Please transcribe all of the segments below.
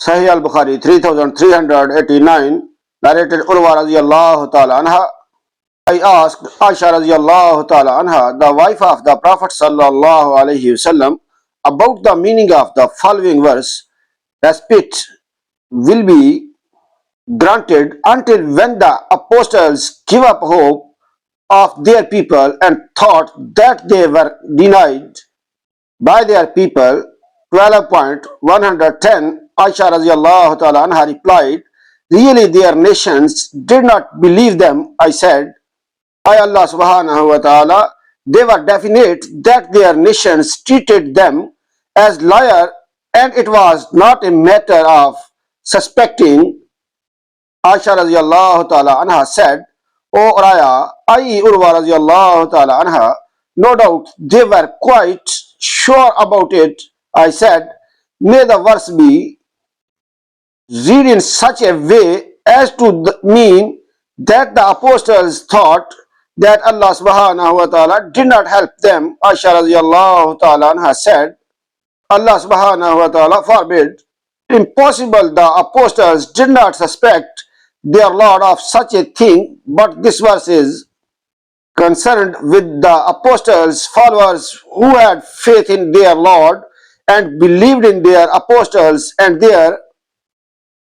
Sahih Al-Bukhari 3389, narrated Urwa radiyallahu ta'ala anha. I asked Aisha radiyallahu ta'ala anha, the wife of the Prophet sallallahu alayhi wasallam, about the meaning of the following verse: respite will be granted until when the apostles give up hope of their people and thought that they were denied by their people. 12.110. Aisha radiyallahu ta'ala anha replied, really their nations did not believe them. I said, by Allah subhanahu wa ta'ala, they were definite that their nations treated them as liars, and it was not a matter of suspecting. Aisha radiyallahu ta'ala anha said, O Uraya, i.e. Urwa radiyallahu ta'ala anha, no doubt they were quite sure about it. I said, may the verse be read in such a way as to mean that the apostles thought that Allah subhanahu wa ta'ala did not help them. Aisha radiyallahu ta'ala anha said, Allah subhanahu wa ta'ala forbid. Impossible, the apostles did not suspect their Lord of such a thing, but this verse is concerned with the apostles' followers who had faith in their Lord and believed in their apostles, and their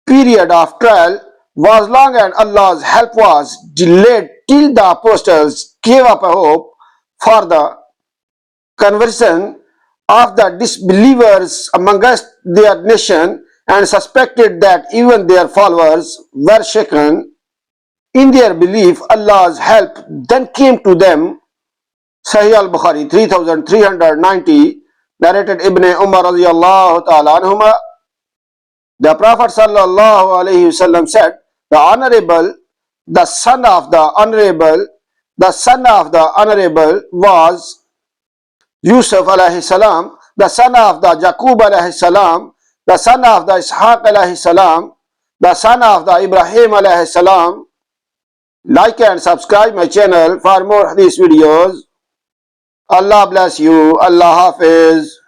period of trial was long and Allah's help was delayed till the apostles gave up hope for the conversion of the disbelievers amongst their nation and suspected that even their followers were shaken in their belief. Allah's help then came to them. Sahih Al-Bukhari 3390, narrated Ibn Umar radiyallahu ta'ala anhuma. The Prophet sallallahu alayhi wasallam said, the honorable, the son of the honorable, the son of the honorable was Yusuf alayhi salam, the son of the Jaqub alayhi salam, the son of the Ishaq alayhi salam, the son of the Ibrahim alayhi salam. Like and subscribe my channel for more hadith videos. Allah bless you. Allah Hafiz.